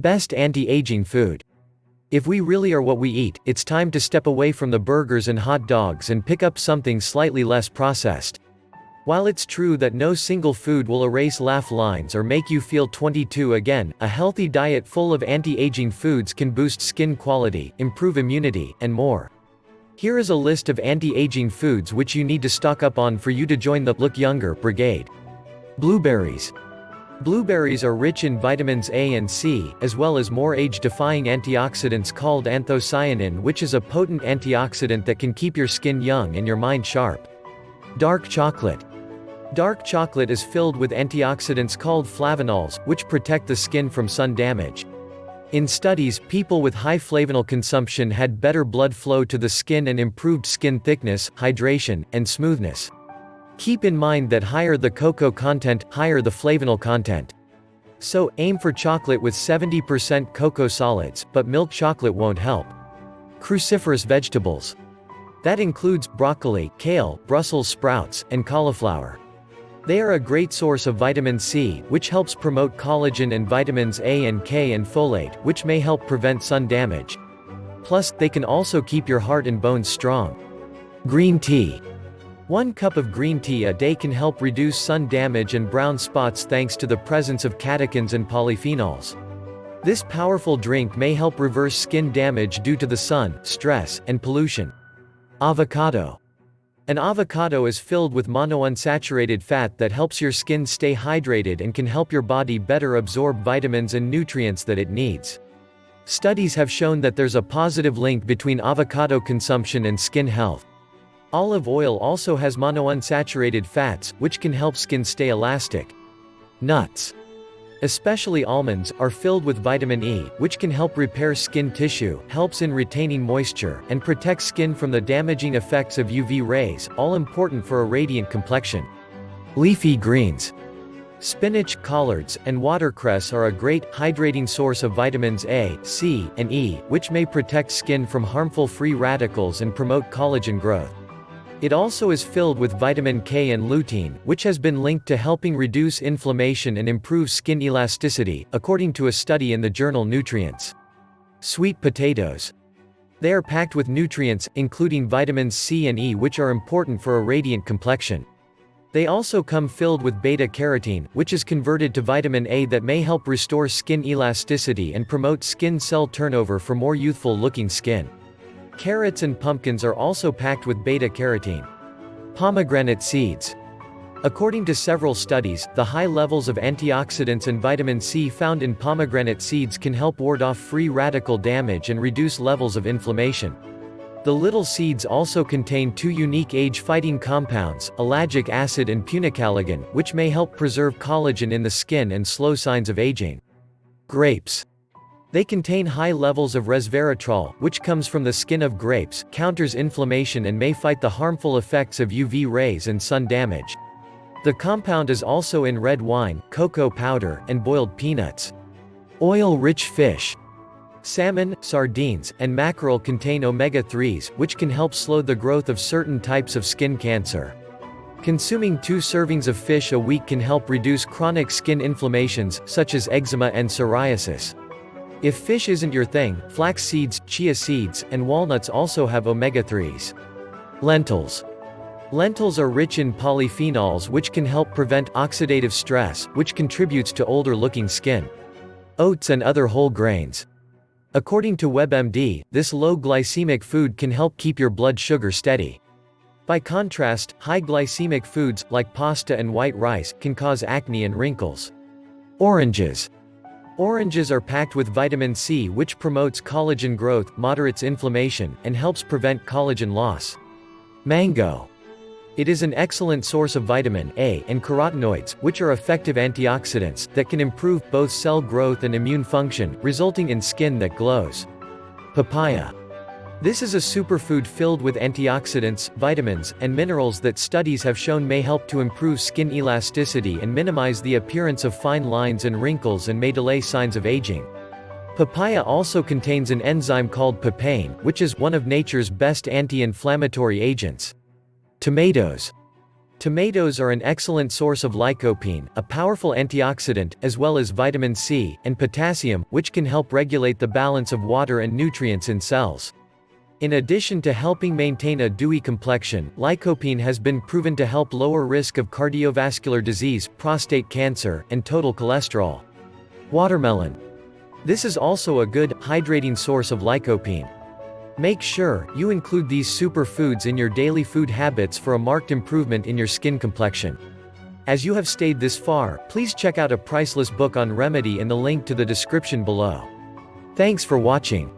Best anti-aging food. If we really are what we eat, it's time to step away from the burgers and hot dogs and pick up something slightly less processed. While it's true that no single food will erase laugh lines or make you feel 22 again, a healthy diet full of anti-aging foods can boost skin quality, improve immunity, and more. Here is a list of anti-aging foods which you need to stock up on for you to join the "Look Younger" brigade. Blueberries. Blueberries are rich in vitamins A and C, as well as more age-defying antioxidants called anthocyanin, which is a potent antioxidant that can keep your skin young and your mind sharp. Dark chocolate. Dark chocolate is filled with antioxidants called flavonols, which protect the skin from sun damage. In studies, people with high flavanol consumption had better blood flow to the skin and improved skin thickness, hydration, and smoothness. Keep in mind that higher the cocoa content, higher the flavanol content. So, aim for chocolate with 70% cocoa solids, but milk chocolate won't help. Cruciferous vegetables. That includes broccoli, kale, Brussels sprouts, and cauliflower. They are a great source of vitamin C, which helps promote collagen, and vitamins A and K and folate, which may help prevent sun damage. Plus, they can also keep your heart and bones strong. Green tea. 1 cup of green tea a day can help reduce sun damage and brown spots thanks to the presence of catechins and polyphenols. This powerful drink may help reverse skin damage due to the sun, stress, and pollution. Avocado. An avocado is filled with monounsaturated fat that helps your skin stay hydrated and can help your body better absorb vitamins and nutrients that it needs. Studies have shown that there's a positive link between avocado consumption and skin health. Olive oil also has monounsaturated fats, which can help skin stay elastic. Nuts. Especially almonds, are filled with vitamin E, which can help repair skin tissue, helps in retaining moisture, and protects skin from the damaging effects of UV rays, all important for a radiant complexion. Leafy greens. Spinach, collards, and watercress are a great, hydrating source of vitamins A, C, and E, which may protect skin from harmful free radicals and promote collagen growth. It also is filled with vitamin K and lutein, which has been linked to helping reduce inflammation and improve skin elasticity, according to a study in the journal Nutrients. Sweet potatoes. They are packed with nutrients, including vitamins C and E, which are important for a radiant complexion. They also come filled with beta-carotene, which is converted to vitamin A that may help restore skin elasticity and promote skin cell turnover for more youthful-looking skin. Carrots and pumpkins are also packed with beta-carotene. Pomegranate seeds. According to several studies, the high levels of antioxidants and vitamin C found in pomegranate seeds can help ward off free radical damage and reduce levels of inflammation. The little seeds also contain 2 unique age-fighting compounds, ellagic acid and punicalagin, which may help preserve collagen in the skin and slow signs of aging. Grapes. They contain high levels of resveratrol, which comes from the skin of grapes, counters inflammation and may fight the harmful effects of UV rays and sun damage. The compound is also in red wine, cocoa powder, and boiled peanuts. Oil-rich fish. Salmon, sardines, and mackerel contain omega-3s, which can help slow the growth of certain types of skin cancer. Consuming 2 servings of fish a week can help reduce chronic skin inflammations, such as eczema and psoriasis. If fish isn't your thing, flax seeds, chia seeds, and walnuts also have omega-3s. Lentils. Lentils are rich in polyphenols which can help prevent oxidative stress, which contributes to older-looking skin. Oats and other whole grains. According to WebMD, this low glycemic food can help keep your blood sugar steady. By contrast, high glycemic foods, like pasta and white rice, can cause acne and wrinkles. Oranges. Oranges are packed with vitamin C, which promotes collagen growth, moderates inflammation, and helps prevent collagen loss. Mango. It is an excellent source of vitamin A and carotenoids, which are effective antioxidants that can improve both cell growth and immune function, resulting in skin that glows. Papaya. This is a superfood filled with antioxidants, vitamins, and minerals that studies have shown may help to improve skin elasticity and minimize the appearance of fine lines and wrinkles and may delay signs of aging. Papaya also contains an enzyme called papain, which is one of nature's best anti-inflammatory agents. Tomatoes. Tomatoes are an excellent source of lycopene, a powerful antioxidant, as well as vitamin C and potassium, which can help regulate the balance of water and nutrients in cells. In addition to helping maintain a dewy complexion, lycopene has been proven to help lower risk of cardiovascular disease, prostate cancer, and total cholesterol. Watermelon. This is also a good, hydrating source of lycopene. Make sure you include these superfoods in your daily food habits for a marked improvement in your skin complexion. As you have stayed this far, please check out a priceless book on remedy in the link to the description below. Thanks for watching.